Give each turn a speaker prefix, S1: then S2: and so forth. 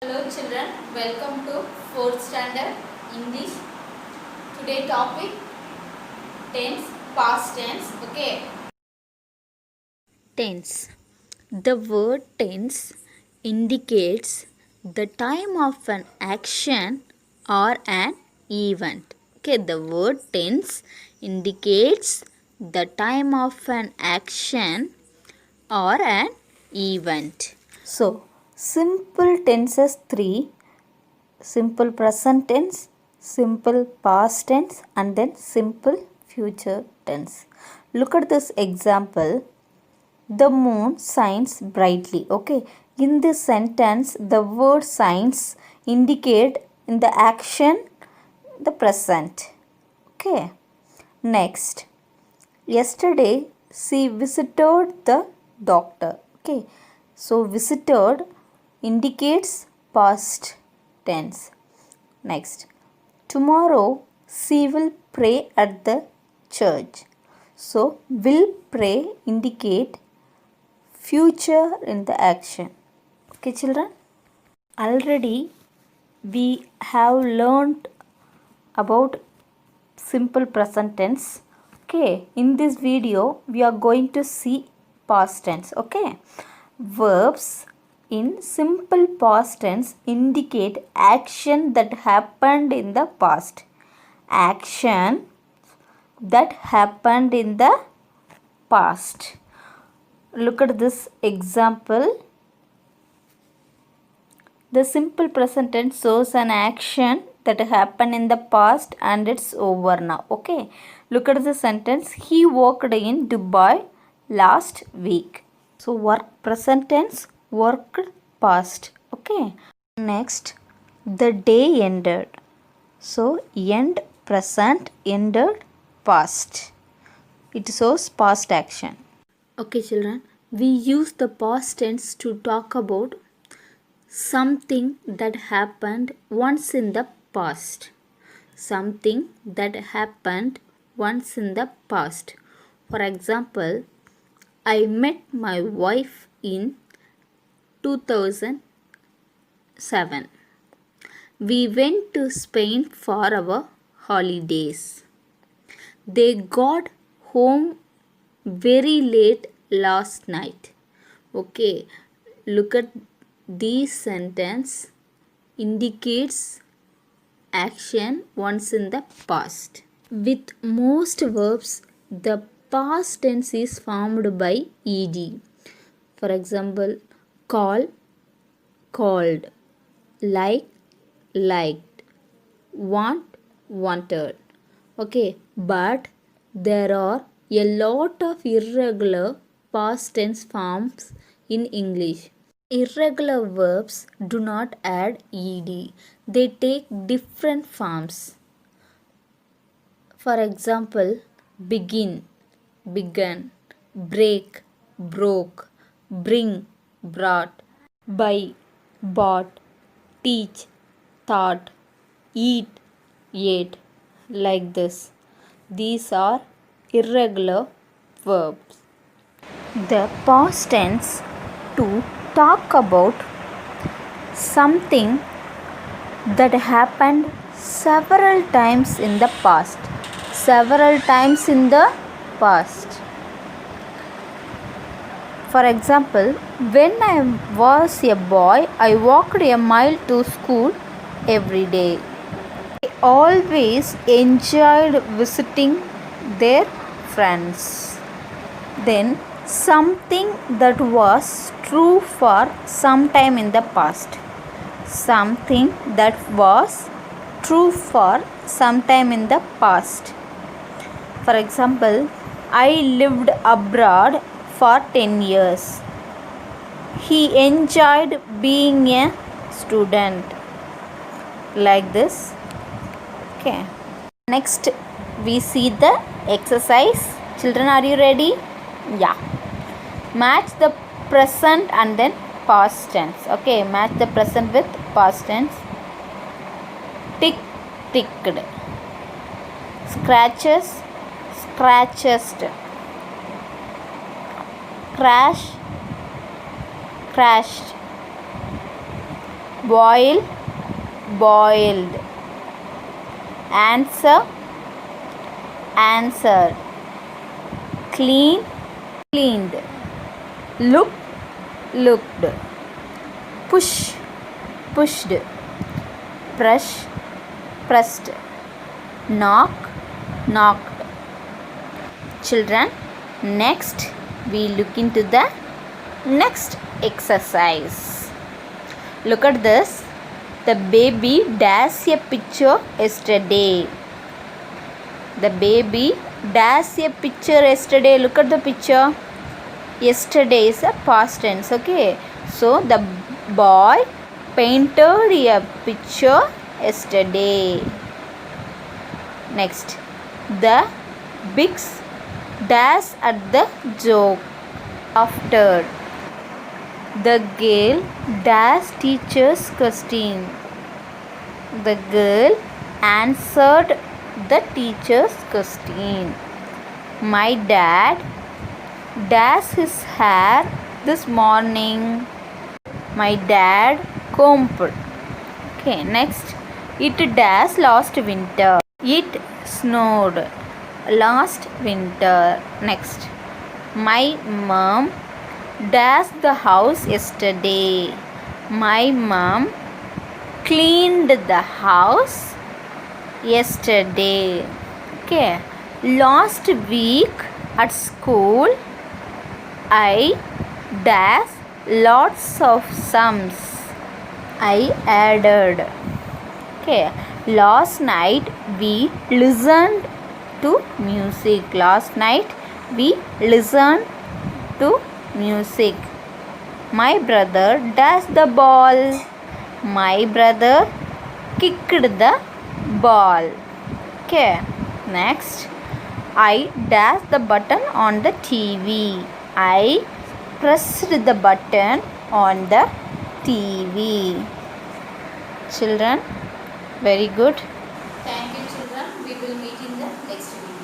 S1: Hello children, welcome to 4th standard English. Today topic tense, past tense. Okay.
S2: Tense. The word tense indicates the time of an action or an event. Okay, the word tense indicates the time of an action or an event. So, simple tenses 3: simple present tense, simple past tense, and then simple future tense. Look at this example. The moon shines brightly. Okay, in this sentence the word shines indicate in the action the present. Okay, next, yesterday she visited the doctor. Okay, so visited indicates past tense. Next, tomorrow she will pray at the church. So will pray indicate future in the action. Okay, children? Already we have learned about simple present tense. Okay, in this video we are going to see past tense. Okay, verbs in simple past tense indicate action that happened in the past. Action that happened in the past. Look at this example. The simple present tense shows an action that happened in the past and it's over now. Okay. Look at the sentence. He worked in Dubai last week. So work present tense, worked past. Okay. Next, the day ended. So end present, ended past. It shows past action. Okay, children. We use the past tense to talk about something that happened once in the past. Something that happened once in the past. For example, I met my wife in 2007. We went to Spain for our holidays. They got home very late last night. Okay, look at this sentence indicates action once in the past. With most verbs, the past tense is formed by ed. For example, call, called, like, liked, want, wanted. Okay, but there are a lot of irregular past tense forms in English. Irregular verbs do not add ed. They take different forms. For example, begin, began, break, broke, bring, brought, buy, bought, teach, taught, eat, ate, like this. These are irregular verbs. The past tense to talk about something that happened several times in the past. Several times in the past. For example, when I was a boy, I walked a mile to school every day. I always enjoyed visiting their friends. Then something that was true for some time in the past. Something that was true for some time in the past. For example, I lived abroad for 10 years. He enjoyed being a student. Like this. Okay. Next, we see the exercise. Children, are you ready? Yeah. Match the present and then past tense. Okay, match the present with past tense. Tick, ticked. Scratches, scratchest. Crash, crashed. boil, boiled. Answer, answered. Clean, cleaned. Look, looked. Push, pushed. Brush, pressed. Knock, knocked. Children, next we look into the next exercise. Look at this. The baby dash a picture yesterday. The baby dash a picture yesterday. Look at the picture. Yesterday is a past tense. Okay. So the boy painted a picture yesterday. Next, the bigs dash at the joke. After, the girl dash teacher's question. The girl answered the teacher's question. My dad dashed his hair this morning. My dad combed. Okay, next. It dashed last winter. It snowed last winter. Next. My mom dashed the house yesterday. My mom cleaned the house yesterday. Okay. Last week at school, I dashed lots of sums. I added. Okay. Last night we listened to music. Last night we listened to music. My brother dashed the ball. My brother kicked the ball. Okay. Next, I dashed the button on the TV. I pressed the button on the TV. Children, very good.
S1: Thank you, children. We will meet in the next video.